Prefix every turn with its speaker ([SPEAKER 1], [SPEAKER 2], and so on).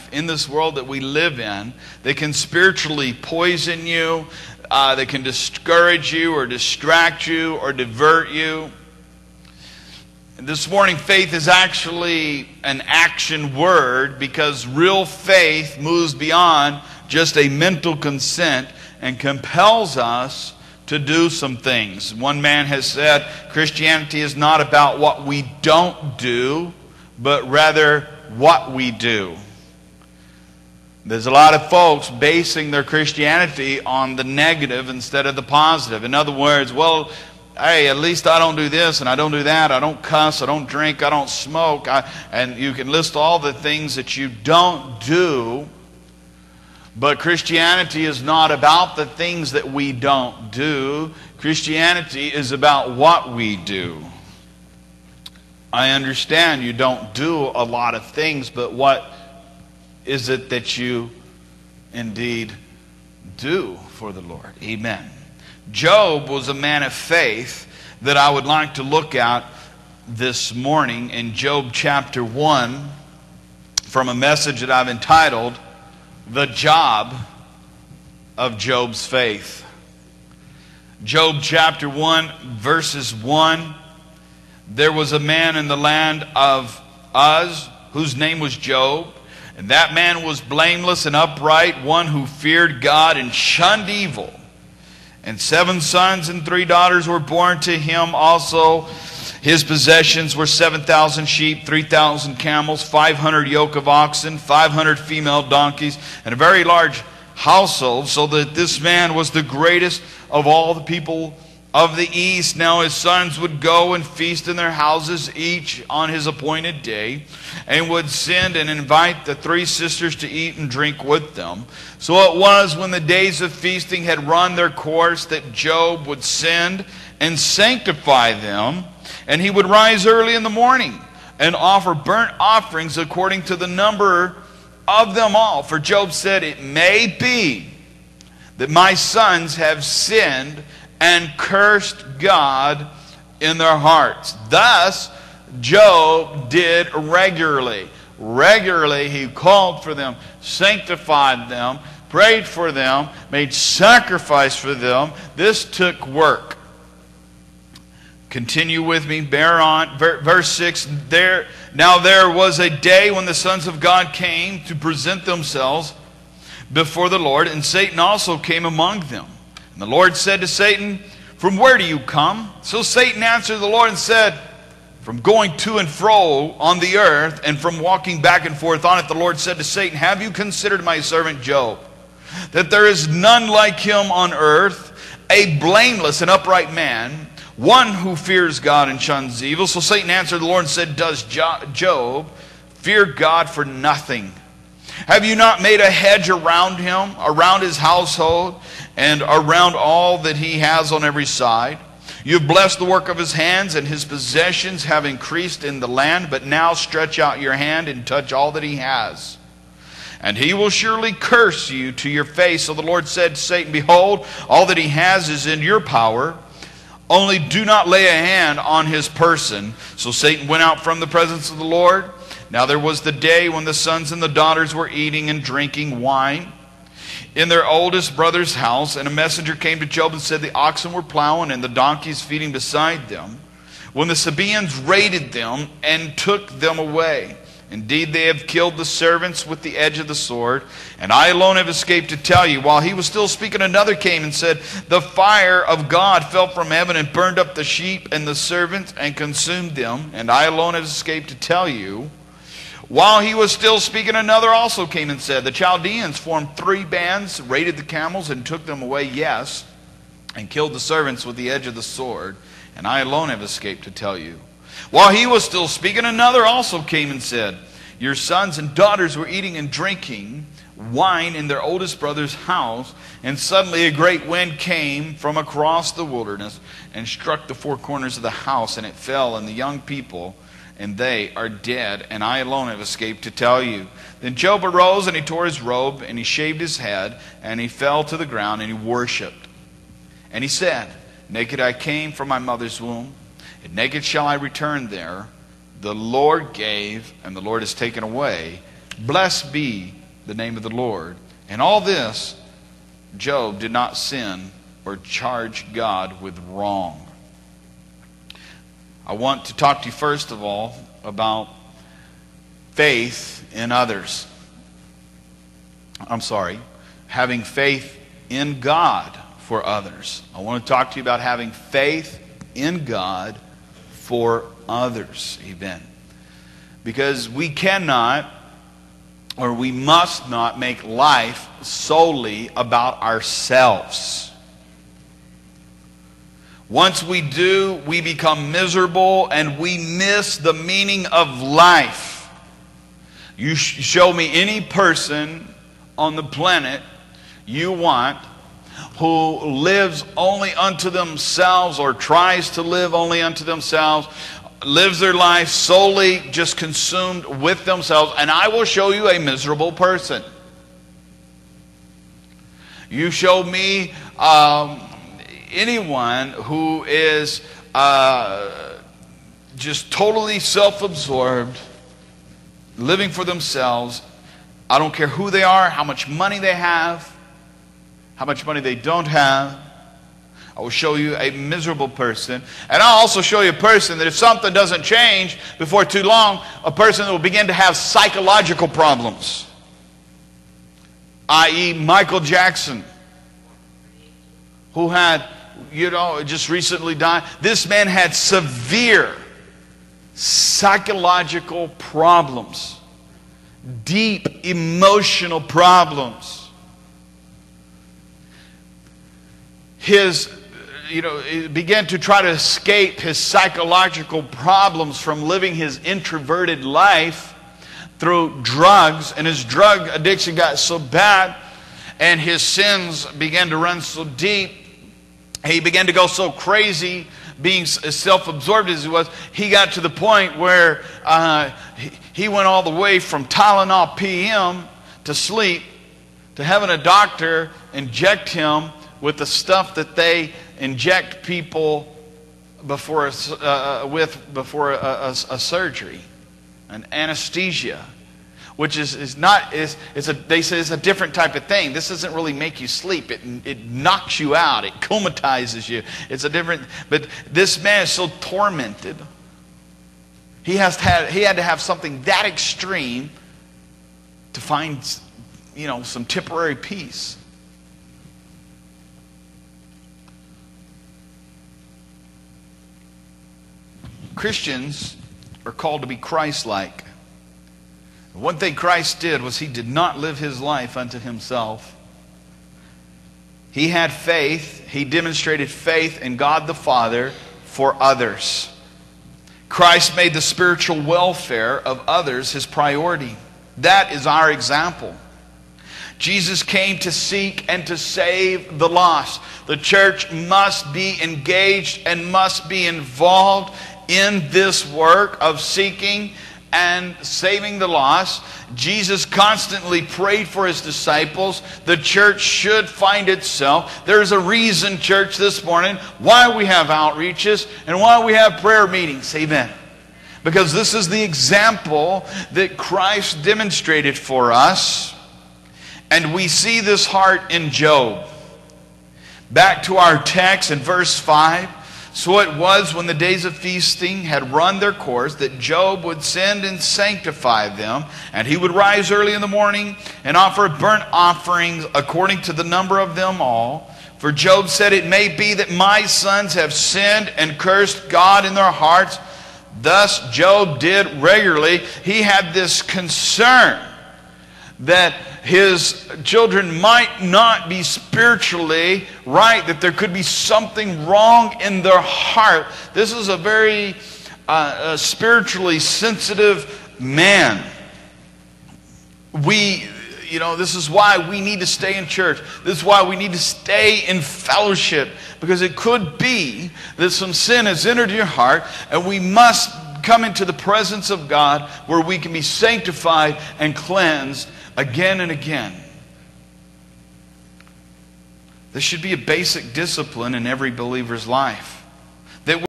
[SPEAKER 1] life, in this world that we live in, that can spiritually poison you, that can discourage you or distract you or divert you. And this morning, faith is actually an action word, because real faith moves beyond just a mental consent and compels us to do some things. One man has said, Christianity is not about what we don't do, but rather what we do. There's a lot of folks basing their Christianity on the negative instead of the positive. In other words, well, hey, at least I don't do this and I don't do that. I don't cuss, I don't drink, I don't smoke. And you can list all the things that you don't do. But Christianity is not about the things that we don't do. Christianity is about what we do. I understand you don't do a lot of things, but what is it that you indeed do for the Lord? Amen. Job was a man of faith that I would like to look at this morning in Job chapter 1 from a message that I've entitled, The Job of Job's Faith. Job chapter 1, verses 1. There was a man in the land of Uz, whose name was Job, and that man was blameless and upright, one who feared God and shunned evil. And 7 sons and 3 daughters were born to him also. His possessions were 7,000 sheep, 3,000 camels, 500 yoke of oxen, 500 female donkeys, and a very large household, so that this man was the greatest of all the people of the east. Now his sons would go and feast in their houses, each on his appointed day, and would send and invite the 3 sisters to eat and drink with them. So it was, when the days of feasting had run their course, that Job would send and sanctify them, and he would rise early in the morning and offer burnt offerings according to the number of them all. For Job said, it may be that my sons have sinned and cursed God in their hearts. Thus, Job did regularly. Regularly, he called for them, sanctified them, prayed for them, made sacrifice for them. This took work. Continue with me, bear on. Verse 6, Now there was a day when the sons of God came to present themselves before the Lord, and Satan also came among them. And the Lord said to Satan, From where do you come? So Satan answered the Lord and said, From going to and fro on the earth, and from walking back and forth on it. The Lord said to Satan, Have you considered my servant Job, that there is none like him on earth, a blameless and upright man, one who fears God and shuns evil? So Satan answered the Lord and said, Does Job fear God for nothing? Have you not made a hedge around him, around his household, and around all that he has on every side? You have blessed the work of his hands, and his possessions have increased in the land. But now stretch out your hand and touch all that he has, and he will surely curse you to your face. So the Lord said to Satan, Behold, all that he has is in your power. Only do not lay a hand on his person. So Satan went out from the presence of the Lord. Now there was the day when the sons and the daughters were eating and drinking wine in their oldest brother's house. And a messenger came to Job and said, The oxen were plowing and the donkeys feeding beside them, when the Sabaeans raided them and took them away. Indeed, they have killed the servants with the edge of the sword, and I alone have escaped to tell you. While he was still speaking, another came and said, The fire of God fell from heaven and burned up the sheep and the servants and consumed them, and I alone have escaped to tell you. While he was still speaking, another also came and said, The Chaldeans formed 3 bands, raided the camels and took them away, yes, and killed the servants with the edge of the sword, and I alone have escaped to tell you. While he was still speaking, another also came and said, Your sons and daughters were eating and drinking wine in their oldest brother's house, and suddenly a great wind came from across the wilderness and struck the 4 corners of the house, and it fell on the young people, and they are dead, and I alone have escaped to tell you. Then Job arose, and he tore his robe, and he shaved his head, and he fell to the ground, and he worshipped. And he said, Naked I came from my mother's womb, and naked shall I return there. The Lord gave, and the Lord has taken away. Blessed be the name of the Lord. And all this, Job did not sin or charge God with wrong. I want to talk to you first of all about faith in others. Having faith in God for others. I want to talk to you about having faith in God for others, even. Because we cannot, or we must not, make life solely about ourselves. Once we do, we become miserable and we miss the meaning of life. You show me any person on the planet you want who lives only unto themselves or tries to live only unto themselves, lives their life solely just consumed with themselves, and I will show you a miserable person. You show me anyone who is just totally self-absorbed, living for themselves. I don't care who they are, how much money they have, how much money they don't have. I will show you a miserable person. And I'll also show you a person that if something doesn't change before too long, a person that will begin to have psychological problems. I.e. Michael Jackson, who had, just recently died. This man had severe psychological problems. Deep emotional problems. He began to try to escape his psychological problems from living his introverted life through drugs, and his drug addiction got so bad and his sins began to run so deep, he began to go so crazy, being as self-absorbed as he was. He got to the point where he went all the way from Tylenol PM to sleep to having a doctor inject him with the stuff that they inject people before a surgery, an anesthesia, which they say it's a different type of thing. This doesn't really make you sleep. It knocks you out. It comatizes you. It's a different. But this man is so tormented. He had to have something that extreme to find, some temporary peace. Christians are called to be Christ-like. One thing Christ did was he did not live his life unto himself. He had faith. He demonstrated faith in God the Father for others. Christ made the spiritual welfare of others his priority. That is our example. Jesus came to seek and to save the lost. The church must be engaged and must be involved in this work of seeking and saving the lost. Jesus constantly prayed for his disciples. The church should find itself. There's a reason, church, this morning why we have outreaches and why we have prayer meetings. Amen. Because this is the example that Christ demonstrated for us. And we see this heart in Job. Back to our text in verse 5. So it was when the days of feasting had run their course that Job would send and sanctify them, and he would rise early in the morning and offer burnt offerings according to the number of them all. For Job said, "It may be that my sons have sinned and cursed God in their hearts." Thus Job did regularly. He had this concern that his children might not be spiritually right, that there could be something wrong in their heart. This is a very spiritually sensitive man. This is why we need to stay in church. This is why we need to stay in fellowship, because it could be that some sin has entered your heart, and we must come into the presence of God where we can be sanctified and cleansed again and again. This should be a basic discipline in every believer's life.